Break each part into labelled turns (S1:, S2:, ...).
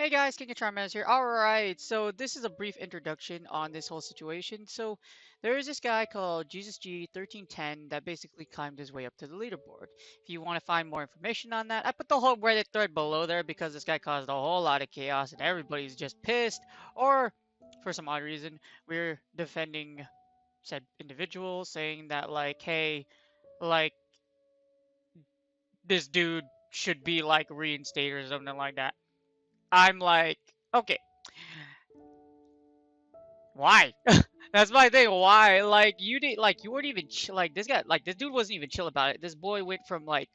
S1: Hey guys, King of Charmers here. Alright, so this is a brief introduction on this whole situation. So there is this guy called GBL1310 that basically climbed his way up to the leaderboard. If you want to find more information on that, I put the whole Reddit thread below there because this guy caused a whole lot of chaos and everybody's just pissed. Or, for some odd reason, we're defending said individual, saying that like, hey, like, this dude should be like reinstated or something like that. I'm like, okay, why? That's my thing. Why? Like you did. Like you weren't even like this guy. Like this dude wasn't even chill about it. This boy went from like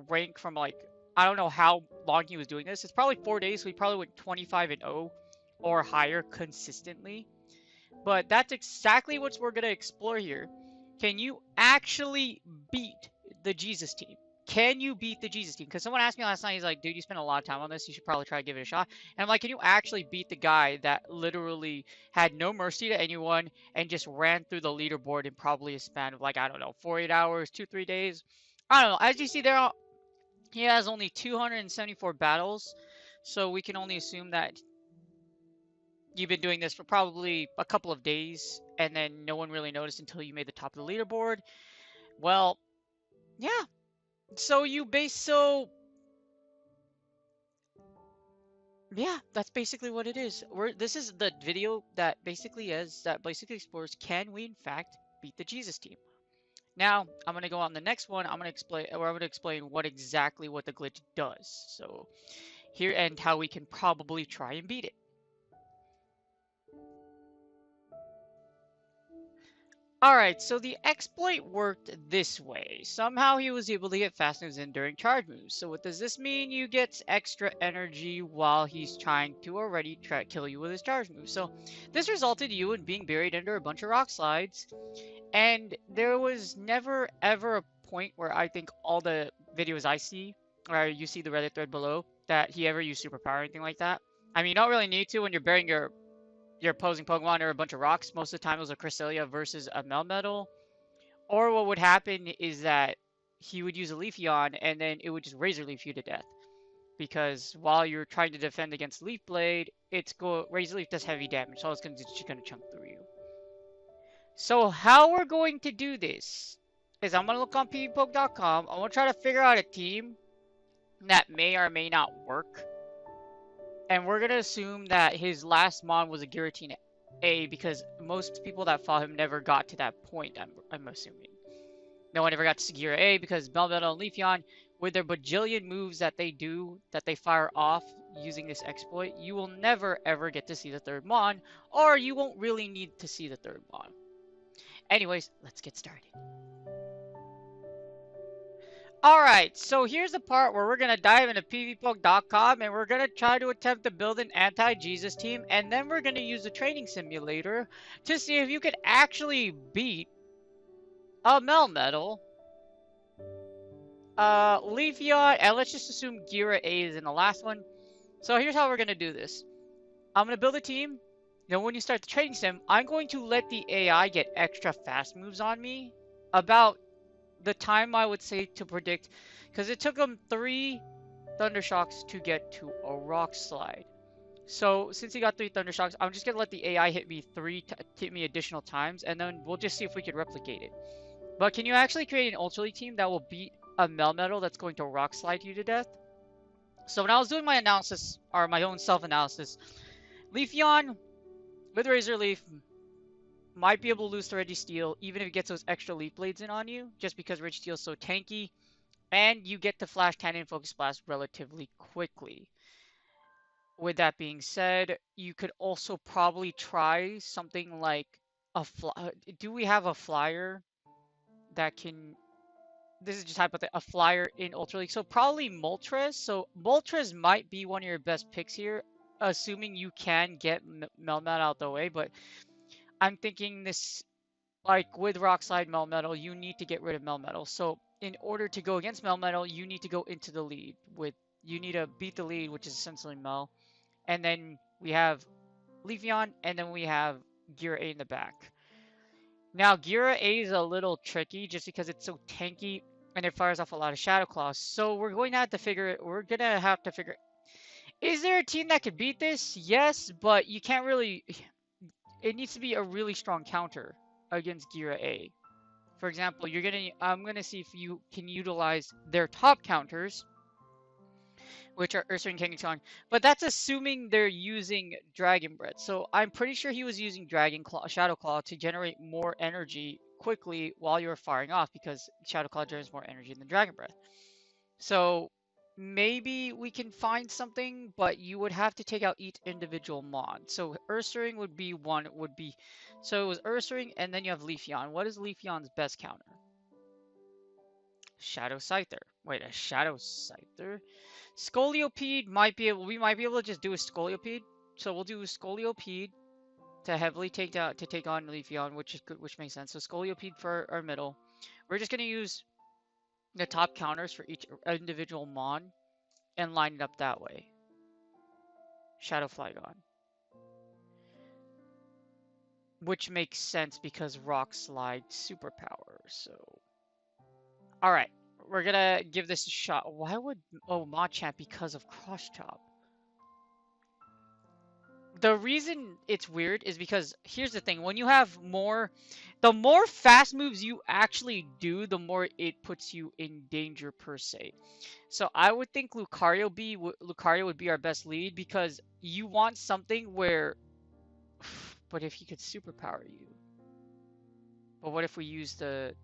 S1: rank from like I don't know how long he was doing this. It's probably 4 days. So he probably went 25-0 or higher consistently. But that's exactly what we're gonna explore here. Can you actually beat the Jesus team? Can you beat the Jesus team? Because someone asked me last night, he's like, dude, you spent a lot of time on this. You should probably try to give it a shot. And I'm like, can you actually beat the guy that literally had no mercy to anyone and just ran through the leaderboard in probably a span of like, I don't know, 48 hours, 2, 3 days? I don't know. As you see there, he has only 274 battles. So we can only assume that you've been doing this for probably a couple of days and then no one really noticed until you made the top of the leaderboard. Well, yeah. So yeah, that's basically what it is. This is the video that basically explores, can we in fact beat the Jesus team? Now, I'm going to go on the next one. I'm going to explain what exactly what the glitch does. So, here and how we can probably try and beat it. Alright, so the exploit worked this way. Somehow he was able to get fast moves in during charge moves. So what does this mean? You get extra energy while he's trying to already kill you with his charge move. So this resulted in you in being buried under a bunch of rock slides. And there was never ever a point where I think all the videos I see, or you see the Reddit thread below, that he ever used superpower or anything like that. I mean, you don't really need to when you're burying your opposing Pokemon are a bunch of rocks. Most of the time it was a Cresselia versus a Melmetal. Or what would happen is that he would use a Leafeon and then it would just Razor Leaf you to death. Because while you're trying to defend against Leaf Blade, Razor Leaf does heavy damage, so it's just gonna chunk through you. So how we're going to do this is I'm gonna look on pvpoke.com. I'm gonna try to figure out a team that may or may not work. And we're gonna assume that his last mon was a Giratina A because most people that fought him never got to that point, I'm assuming. No one ever got to Gira A because Melmetal and Leafeon, with their bajillion moves that they fire off using this exploit, you will never ever get to see the third mon, or you won't really need to see the third mon. Anyways, let's get started. Alright, so here's the part where we're going to dive into pvpoke.com and we're going to try to attempt to build an anti-Jesus team, and then we're going to use the training simulator to see if you can actually beat a Melmetal, Leafeon, and let's just assume Gira A is in the last one. So here's how we're going to do this. I'm going to build a team. Then when you start the training sim, I'm going to let the AI get extra fast moves on me about the time I would say to predict, because it took him 3 Thundershocks to get to a rock slide. So since he got 3 Thundershocks, I'm just gonna let the AI hit me additional times, and then we'll just see if we can replicate it. But can you actually create an Ultra League team that will beat a Melmetal that's going to rock slide you to death? So when I was doing my analysis, or my own self-analysis, Leafeon with Razor Leaf might be able to lose to Registeel even if it gets those extra Leaf Blades in on you, just because Registeel is so tanky, and you get to Flash Cannon and Focus Blast relatively quickly. With that being said, you could also probably try something like do we have a flyer that can... This is just hypothetical. A flyer in Ultra League. So probably Moltres. So Moltres might be one of your best picks here, assuming you can get Melmetal out the way, but I'm thinking this, like with Rock Slide Melmetal, you need to get rid of Melmetal. So in order to go against Melmetal, you need to go into the lead you need to beat the lead, which is essentially Mel. And then we have Leafeon, and then we have Gira A in the back. Now Gira A is a little tricky just because it's so tanky and it fires off a lot of Shadow Claws. So we're going to have to figure Is there a team that could beat this? Yes, but you can't really. It needs to be a really strong counter against Gira A. For example, I'm gonna see if you can utilize their top counters, which are Ursa and Kangaskhan, but that's assuming they're using Dragon Breath. So I'm pretty sure he was using Dragon Claw, Shadow Claw to generate more energy quickly while you were firing off because Shadow Claw generates more energy than Dragon Breath. So maybe we can find something, but you would have to take out each individual mod. So Ursaring would be one. So it was Ursaring, and then you have Leafeon. What is Leafeon's best counter? Shadow Scyther. Wait, a Shadow Scyther? Scoliopede might be able. We might be able to just do a Scoliopede. So we'll do a Scoliopede to heavily take on Leafeon, which is good, which makes sense. So Scoliopede for our middle. We're just gonna use the top counters for each individual mon and line it up that way. Shadow Flygon. Which makes sense because Rock Slide superpower. So, all right, we're gonna give this a shot. Why would Machamp because of Cross Chop? The reason it's weird is because here's the thing: when you have the more fast moves you actually do, the more it puts you in danger per se. So I would think Lucario would be our best lead because you want something where. But if he could superpower you. But what if we use the.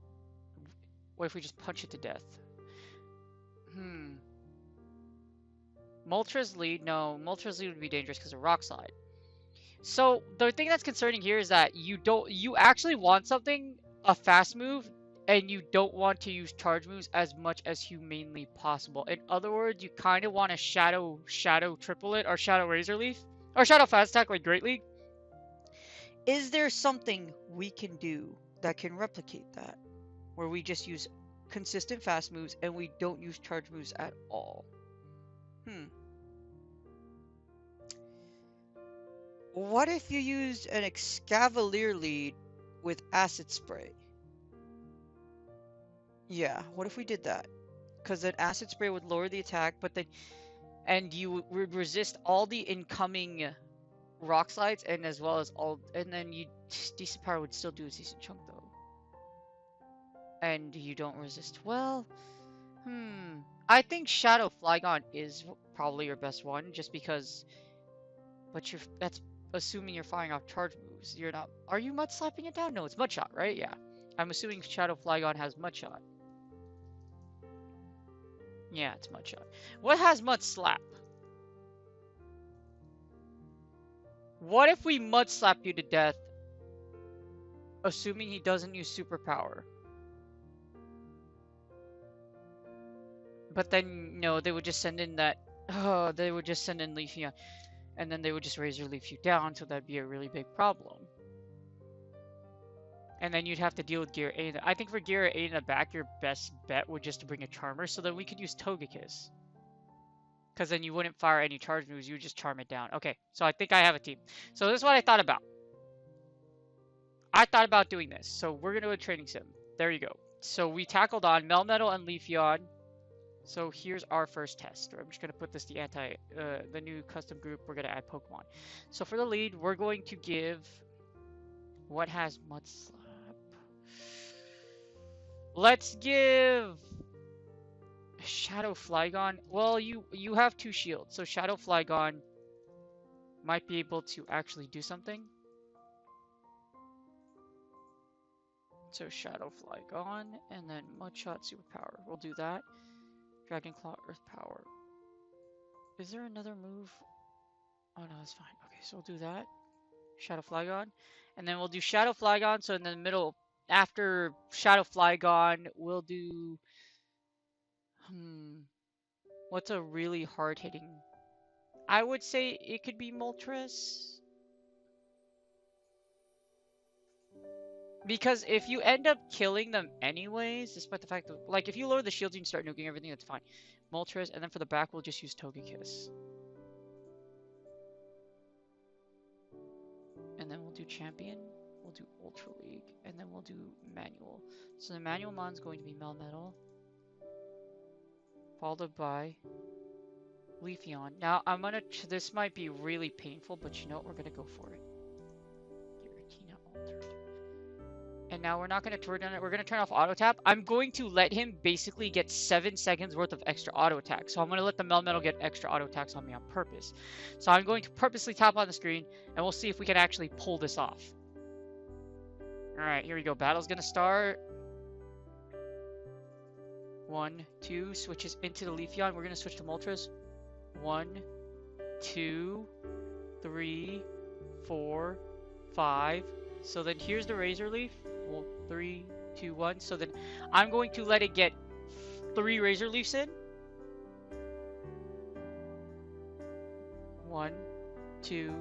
S1: What if we just punch it to death? Moltres lead? No, Moltres lead would be dangerous because of Rock Slide. So the thing that's concerning here is that you actually want something, a fast move, and you don't want to use charge moves as much as humanely possible. In other words, you kind of want a shadow triplet or shadow razor leaf or shadow fast attack like Great League. Is there something we can do that can replicate that, where we just use consistent fast moves and we don't use charge moves at all? What if you used an Excavalier lead with Acid Spray? Yeah, what if we did that? Because then Acid Spray would lower the attack, and you would resist all the incoming Rock Slides, and as well as and then decent power would still do a decent chunk though. And you don't resist. Well, I think Shadow Flygon is probably your best one, just because. But that's assuming you're firing off charge moves. You're not. Are you Mud Slapping it down? No, it's Mud Shot, right? Yeah. I'm assuming Shadow Flygon has Mud Shot. Yeah, it's Mud Shot. What has Mud Slap? What if we Mud Slap you to death, assuming he doesn't use superpower? But then, no, they would just send in that. Oh, they would just send in Leafeon, and then they would just Razor Leaf you down, so that'd be a really big problem. And then you'd have to deal with Gear A. I think for Gear A in the back, your best bet would just to bring a Charmer, so that we could use Togekiss. Because then you wouldn't fire any charge moves, you would just charm it down. Okay, so I think I have a team. So this is what I thought about. I thought about doing this. So we're going to do a training sim. There you go. So we tackled on Melmetal and Leafeon. So here's our first test. I'm just going to put this the new custom group. We're going to add Pokemon. So for the lead, we're going to give... What has Mud Slap? Let's give... Shadow Flygon. Well, you have 2 shields, so Shadow Flygon might be able to actually do something. So Shadow Flygon, and then Mudshot Superpower. We'll do that. Dragon Claw Earth Power. Is there another move? Oh no, that's fine. Okay, so we'll do that. Shadow Flygon. And then we'll do Shadow Flygon, so in the middle, after Shadow Flygon, we'll do... What's a really hard-hitting... I would say it could be Moltres. Because if you end up killing them anyways, despite the fact that... Like, if you lower the shields and start nuking everything, that's fine. Moltres, and then for the back, we'll just use Togekiss. And then we'll do Champion, we'll do Ultra League, and then we'll do Manual. So the Manual Mon's going to be Melmetal, followed by Leafeon. Now I'm gonna. This might be really painful, but you know what? We're gonna go for it. Giratina altered. And now we're not gonna turn on it. We're gonna turn off auto tap. I'm going to let him basically get 7 seconds worth of extra auto attack. So I'm gonna let the Melmetal get extra auto attacks on me on purpose. So I'm going to purposely tap on the screen, and we'll see if we can actually pull this off. All right, here we go. Battle's gonna start. 1, 2, switches into the Leafeon. We're gonna switch to Moltres. 1, 2, 3, 4, 5. So then here's the Razor Leaf. Well, 3, 2, 1. So then I'm going to let it get 3 Razor Leafs in. 1, 2,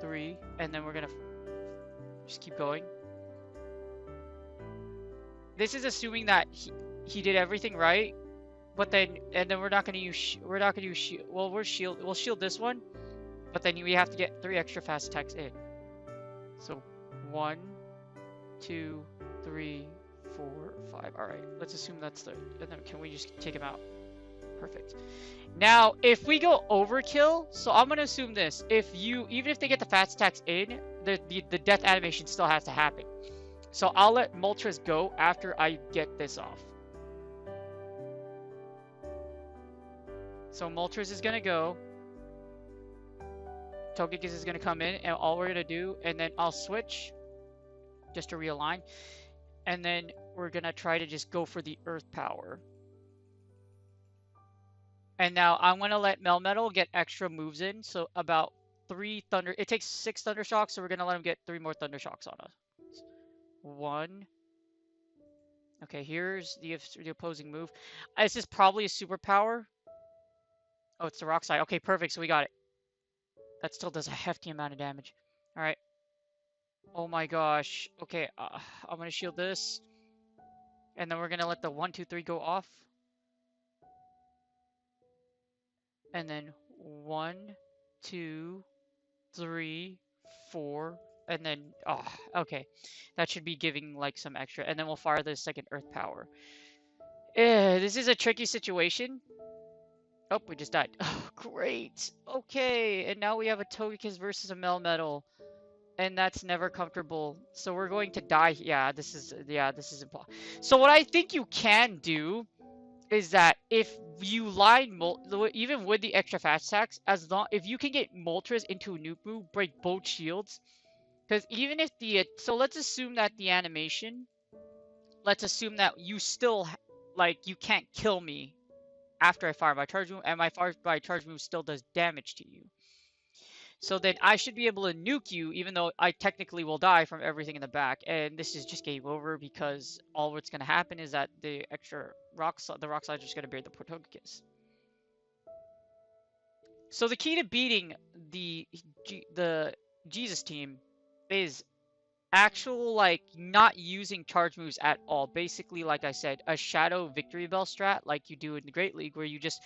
S1: 3, and then we're gonna just keep going. This is assuming that he did everything right, but then we're not gonna use shield. Well, we'll shield this one, but then we have to get 3 extra fast attacks in. So 1, 2, 3, 4, 5. All right, let's assume that's the. And then can we just take him out? Perfect. Now, if we go overkill, so I'm gonna assume this: even if they get the fast attacks in, the death animation still has to happen. So I'll let Moltres go after I get this off. So Moltres is gonna go. Togekiss is gonna come in, and all we're gonna do, and then I'll switch just to realign, and then we're gonna try to just go for the Earth Power. And now I'm gonna let Melmetal get extra moves in, so about 3 Thunder. It takes 6 Thunder Shocks, so we're gonna let him get 3 more Thunder Shocks on us. 1. Okay, here's the opposing move. This is probably a superpower. Oh, it's the Rock Slide. Okay, perfect. So we got it. That still does a hefty amount of damage. All right. Oh my gosh. Okay, I'm gonna shield this, and then we're gonna let the 1, 2, 3 go off, and then 1, 2, 3, 4. And then, okay. That should be giving, like, some extra. And then we'll fire the second Earth Power. This is a tricky situation. Oh, we just died. Oh, great. Okay, and now we have a Togekiss versus a Melmetal. And that's never comfortable. So we're going to die. Yeah, this is impossible. So what I think you can do is that if you line even with the extra fast attacks, if you can get Moltres into a nuke move, break both shields. Because even if so let's assume that the animation, let's assume that you still, like, you can't kill me after I fire my charge move, and my charge move still does damage to you. So then I should be able to nuke you, even though I technically will die from everything in the back. And this is just game over, because all what's going to happen is that the extra Rock Slide is just going to bury the Togekiss. So the key to beating the Jesus team is actual, like, not using charge moves at all. Basically, like I said, a Shadow Victory Bell strat like you do in the Great League, where you just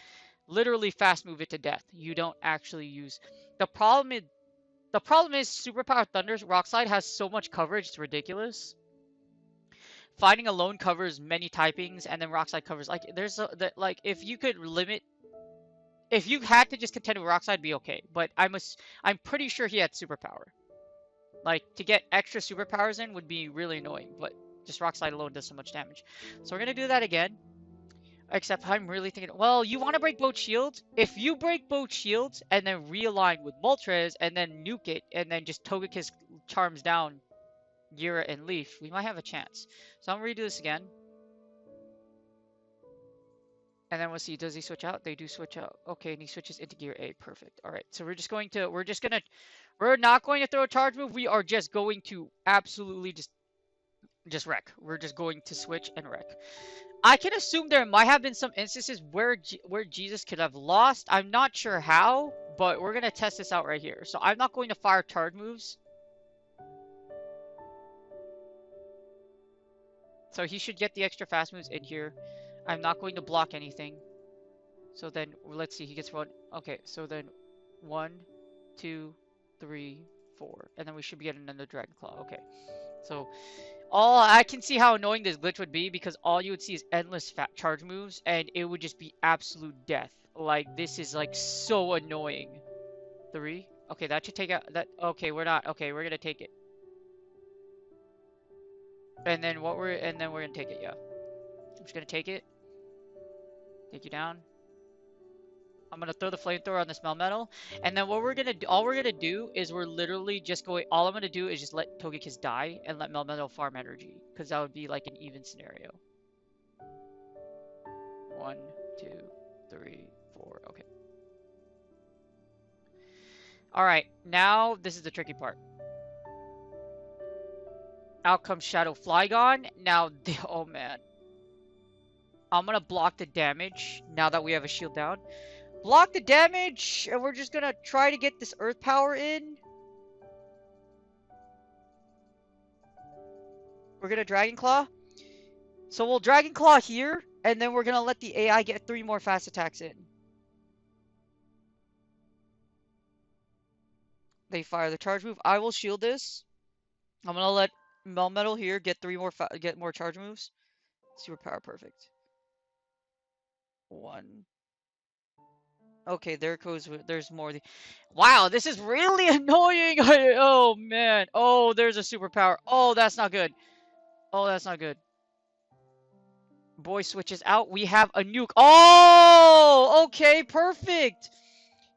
S1: literally fast move it to death. You don't actually use. The problem is Superpower Thunder's Rock Slide has so much coverage, it's ridiculous. Fighting alone covers many typings, and then Rock Slide covers, like, if you could limit. If you had to just contend with Rock Slide, be okay. But I'm pretty sure he had Superpower. Like, to get extra superpowers in would be really annoying, but just Rock Slide alone does so much damage. So we're going to do that again. Except I'm really thinking, well, you want to break both shields? If you break both shields and then realign with Moltres and then nuke it and then just Togekiss charms down Gira and Leaf, we might have a chance. So I'm going to redo this again. And then we'll see, does he switch out? They do switch out. Okay, and he switches into Gear A. Perfect. All right, so we're not going to throw a charge move. We are just going to absolutely just wreck. We're just going to switch and wreck. I can assume there might have been some instances where Jesus could have lost. I'm not sure how, but we're going to test this out right here. So I'm not going to fire charge moves. So he should get the extra fast moves in here. I'm not going to block anything. So then, let's see, he gets 1. Okay, so then 1, 2, 3, 4. And then we should be getting another Dragon Claw. Okay. So, I can see how annoying this glitch would be, because all you would see is endless charge moves, and it would just be absolute death. Like, this is like so annoying. 3. Okay, that should take out that. Okay, we're not. Okay, we're gonna take it. And then we're gonna take it. Yeah, I'm just gonna take it. Take you down. I'm gonna throw the flamethrower on the smell metal, and then what we're gonna do, all we're gonna do is we're literally just going. All I'm gonna do is just let Togekiss die and let Melmetal farm energy, because that would be like an even scenario. 1, 2, 3, 4. Okay. All right. Now this is the tricky part. Out comes Shadow Flygon. Now, oh man, I'm gonna block the damage now that we have a shield down. Block the damage, and we're just gonna try to get this Earth Power in. We're gonna Dragon Claw. So we'll Dragon Claw here, and then we're gonna let the AI get 3 more fast attacks in. They fire the charge move. I will shield this. I'm gonna let Melmetal here get 3 more get more charge moves. Super power perfect. 1. Okay, there goes. There's more. Wow, this is really annoying. Oh man. Oh, there's a superpower. Oh, that's not good. Oh, that's not good. Boy switches out. We have a nuke. Oh, okay, perfect.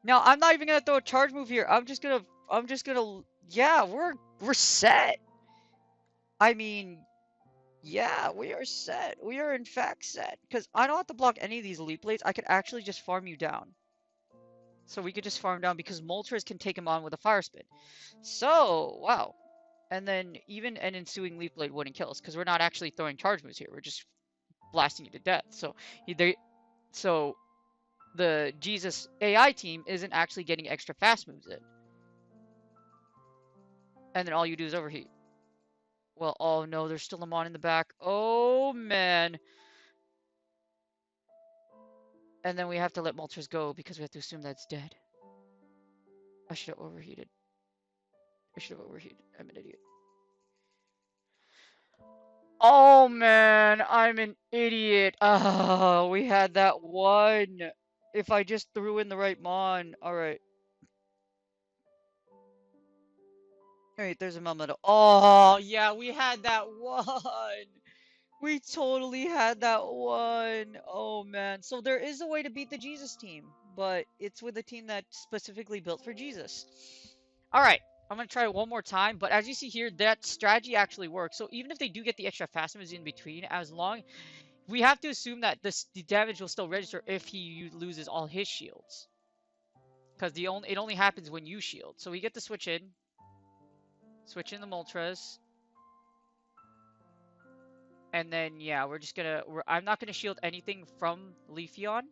S1: Now I'm not even gonna throw a charge move here. I'm just gonna. Yeah, we're set. I mean, yeah, we are set. We are in fact set. Because I don't have to block any of these Elite Blades. I could actually just farm you down. So we could just farm down because Moltres can take him on with a Fire Spin. So, wow. And then even an ensuing Leaf Blade wouldn't kill us because we're not actually throwing charge moves here. We're just blasting you to death. So the Jesus AI team isn't actually getting extra fast moves in. And then all you do is overheat. Well, oh no, there's still a Mon in the back. Oh man. And then we have to let Moltres go because we have to assume that's dead. I should have overheated. I'm an idiot. Oh man, I'm an idiot. Oh, we had that one. If I just threw in the right Mon. Alright. Alright, there's a Melmetal. Oh, yeah, we had that one. We totally had that one. Oh man. So there is a way to beat the Jesus team, but it's with a team that's specifically built for Jesus. Alright. I'm going to try it one more time, but as you see here, that strategy actually works. So even if they do get the extra fast moves in between, we have to assume that the damage will still register if he loses all his shields. Because it only happens when you shield. So we get to switch in the Moltres. And then, yeah, I'm not going to shield anything from Leafeon.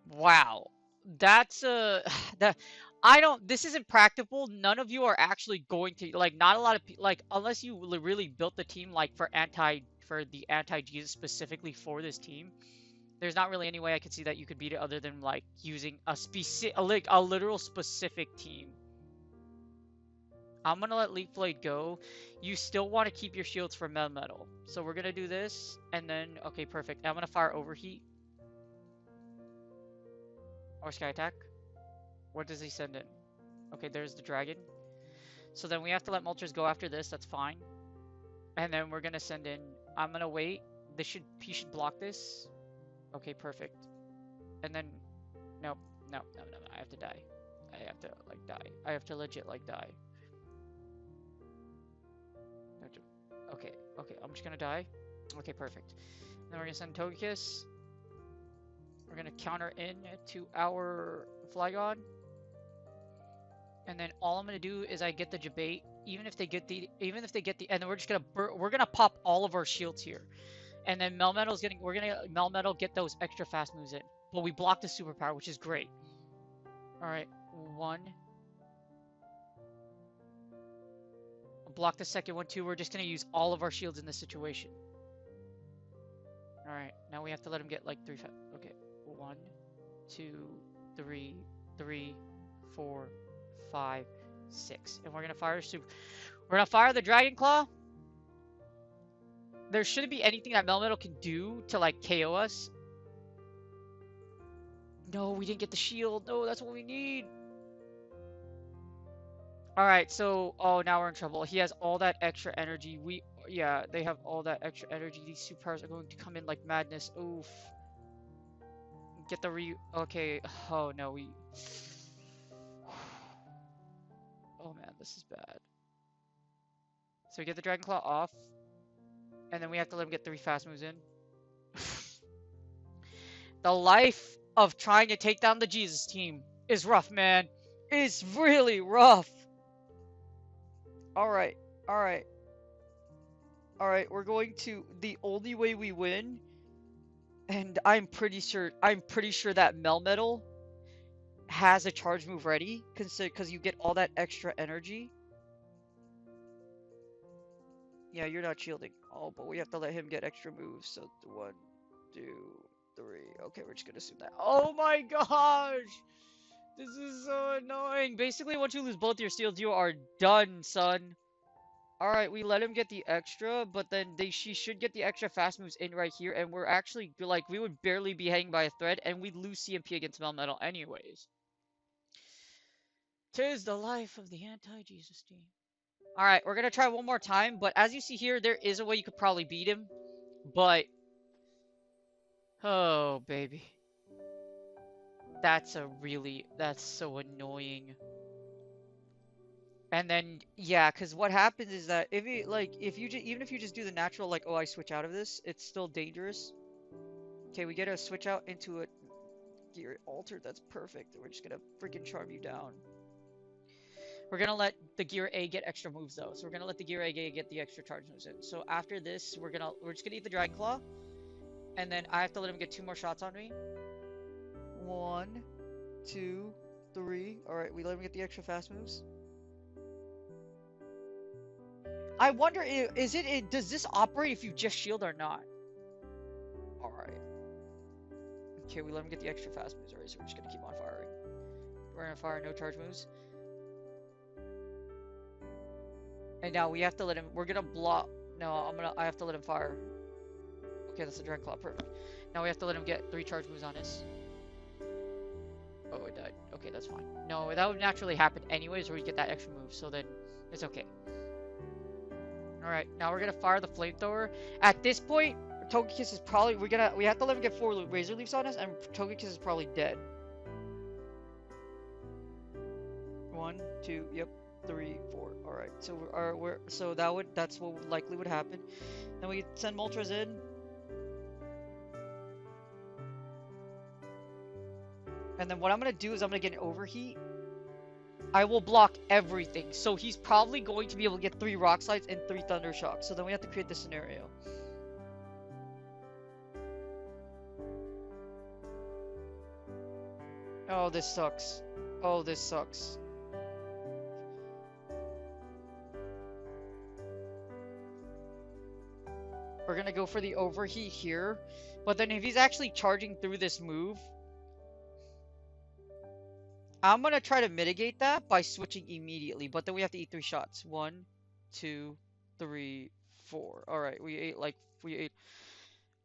S1: Wow. That's this isn't practical. None of you are actually going to, like, not a lot of people, like, unless you really built the team, like, for the anti-Jesus specifically for this team. There's not really any way I could see that you could beat it other than, like, using a literal specific team. I'm gonna let Leaf Blade go. You still want to keep your shields for Melmetal. So we're gonna do this, and then, okay, perfect. I'm gonna fire Overheat. Or Sky Attack. What does he send in? Okay, there's the dragon. So then we have to let Moltres go after this. That's fine. And then we're gonna send in. I'm gonna wait. He should block this. Okay, perfect. And then, no. I have to die. I have to like die. I have to legit like die. Okay. I'm just gonna die. Okay, perfect. And then we're gonna send Togekiss. We're gonna counter in to our Flygon. And then all I'm gonna do is I get the debate, even if they get the, and then we're gonna pop all of our shields here, and then we're gonna Melmetal get those extra fast moves in, but we block the superpower, which is great. All right, 1. Block the second one too. We're just gonna use all of our shields in this situation. All right, now we have to let him get like 3. Okay, 1, 2, 3, 4, 5, 6, and we're gonna fire We're gonna fire the Dragon Claw. There shouldn't be anything that Melmetal can do to like KO us. No, we didn't get the shield. No, that's what we need. Alright, so, oh, now we're in trouble. He has all that extra energy. Yeah, they have all that extra energy. These superpowers are going to come in like madness. Oof. Get the okay. Oh, no, oh, man, this is bad. So we get the Dragon Claw off, and then we have to let him get 3 fast moves in. The life of trying to take down the Jesus team is rough, man. It's really rough. Alright, alright. Alright, we're going to... The only way we win... And I'm pretty sure that Melmetal has a charge move ready, because you get all that extra energy. Yeah, you're not shielding. Oh, but we have to let him get extra moves. So 1, 2, 3. Okay, we're just gonna assume that. Oh my gosh! This is so annoying. Basically, once you lose both your shields, you are done, son. Alright, we let him get the extra, but then she should get the extra fast moves in right here, and we're actually, like, we would barely be hanging by a thread, and we'd lose CMP against Melmetal anyways. 'Tis the life of the anti-Jesus team. Alright, we're gonna try one more time, but as you see here, there is a way you could probably beat him, but... Oh, baby. That's so annoying. And then, yeah, because what happens is that even if you just do the natural, like, oh, I switch out of this, it's still dangerous. Okay, we get a switch out into a gear altered. That's perfect. We're just gonna freaking charm you down. We're gonna let the gear A get extra moves though, so we're gonna let the gear A get the extra charge moves in. So after this, we're just gonna eat the Dragon Claw, and then I have to let him get 2 more shots on me. 1, 2, 3. All right, we let him get the extra fast moves. I wonder, does this operate if you just shield or not? Alright. Okay, we let him get the extra fast moves already, so we're just gonna keep on firing. We're gonna fire no charge moves. And now we have to let him, we're gonna block, no, I have to let him fire. Okay, that's the Dragon Claw, perfect. Now we have to let him get 3 charge moves on us. Oh, it died. Okay, that's fine. No, that would naturally happen anyways, or we'd get that extra move, so then it's okay. Alright, now we're gonna fire the flamethrower. At this point, Togekiss is probably we have to let him get 4 Razor Leafs on us, and Togekiss is probably dead. 1, 2, yep, 3, 4. Alright, so that's what likely would happen. Then we send Moltres in. And then what I'm gonna do is I'm gonna get an overheat. I will block everything. So he's probably going to be able to get 3 Rock Slides and 3 Thunder Shocks. So then we have to create this scenario. Oh, this sucks. Oh, this sucks. We're gonna go for the overheat here. But then if he's actually charging through this move, I'm gonna try to mitigate that by switching immediately, but then we have to eat 3 shots. 1, 2, 3, 4. Alright, we ate.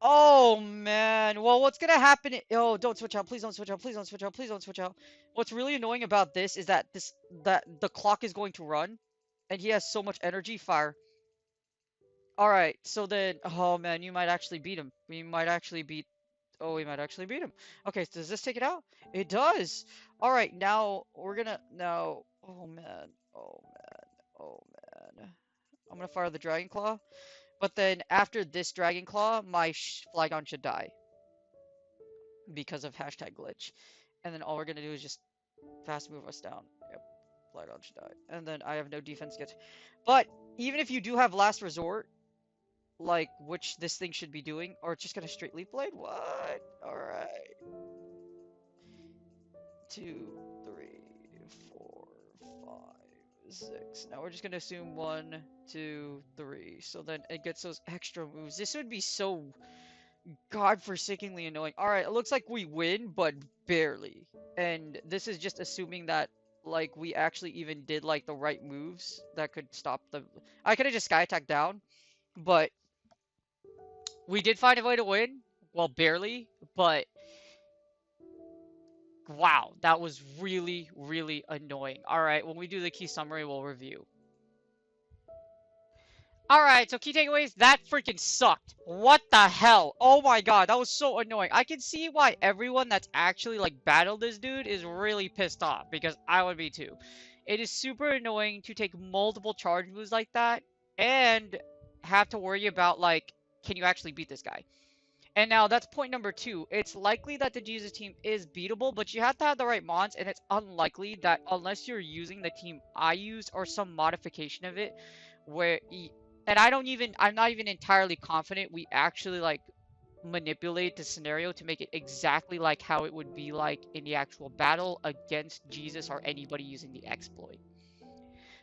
S1: Oh man. Well, what's gonna happen? Oh, don't switch out. Please don't switch out. Please don't switch out. Please don't switch out. What's really annoying about this is that the clock is going to run, and he has so much energy. Fire. Alright, so then, oh man, you might actually beat him. We might actually beat. Oh, we might actually beat him. Okay, so does this take it out? It does. All right, now we're gonna Oh man. Oh man. Oh man. I'm gonna fire the Dragon Claw, but then after this Dragon Claw, my Flygon should die because of #glitch, and then all we're gonna do is just fast move us down. Yep, Flygon should die, and then I have no defense gets. But even if you do have Last Resort, like, which this thing should be doing, or it's just gonna straight Leaf Blade? What? Alright. 2, 3, 4, 5, 6. Now we're just gonna assume 1, 2, 3. So then it gets those extra moves. This would be so godforsakingly annoying. Alright, it looks like we win, but barely. And this is just assuming that, like, we actually even did, like, the right moves that could stop the... I could have just Sky Attack down, but we did find a way to win. Well, barely, but Wow, that was really, really annoying. Alright, when we do the key summary, we'll review. Alright, so key takeaways, that freaking sucked. What the hell? Oh my god, that was so annoying. I can see why everyone that's actually, like, battled this dude is really pissed off, because I would be too. It is super annoying to take multiple charge moves like that, and have to worry about, like, can you actually beat this guy? And now that's point number 2. It's likely that the Jesus team is beatable, but you have to have the right mons, and it's unlikely that unless you're using the team I used or some modification of it, where and I'm not even entirely confident we actually like manipulate the scenario to make it exactly like how it would be like in the actual battle against Jesus or anybody using the exploit.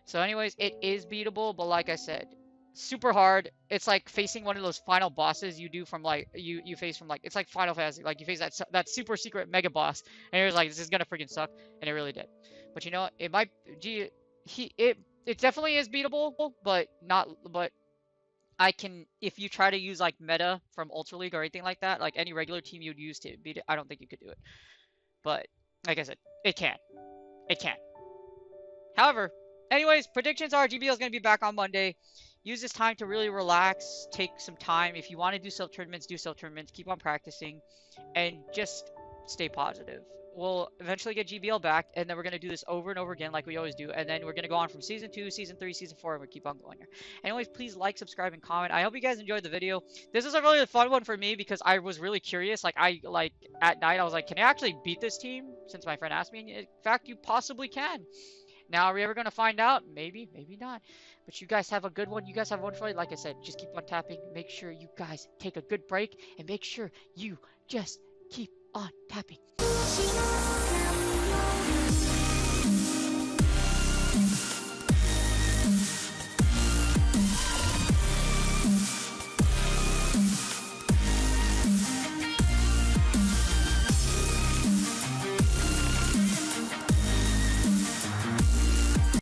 S1: So anyways, it is beatable, but like I said, super hard. It's like facing one of those final bosses you do from like you face from like it's like Final Fantasy. Like you face that super secret mega boss, and you're like, this is gonna freaking suck, and it really did. But you know, it might it definitely is beatable, but not but I can if you try to use like meta from Ultra League or anything like that, like any regular team you'd use to beat it, I don't think you could do it. But like I said, it can. It can. However, anyways, predictions are GBL is going to be back on Monday. Use this time to really relax, take some time. If you want to do self-tournaments, do self-tournaments. Keep on practicing, and just stay positive. We'll eventually get GBL back, and then we're going to do this over and over again like we always do. And then we're going to go on from Season 2, Season 3, Season 4, and we keep on going here. Anyways, please like, subscribe, and comment. I hope you guys enjoyed the video. This is a really fun one for me because I was really curious. Like, at night, I was like, can I actually beat this team? Since my friend asked me. And in fact, you possibly can. Now, are we ever going to find out? Maybe, maybe not. But you guys have a good one. You guys have a wonderful day. Like I said, just keep on tapping. Make sure you guys take a good break. And make sure you just keep on tapping.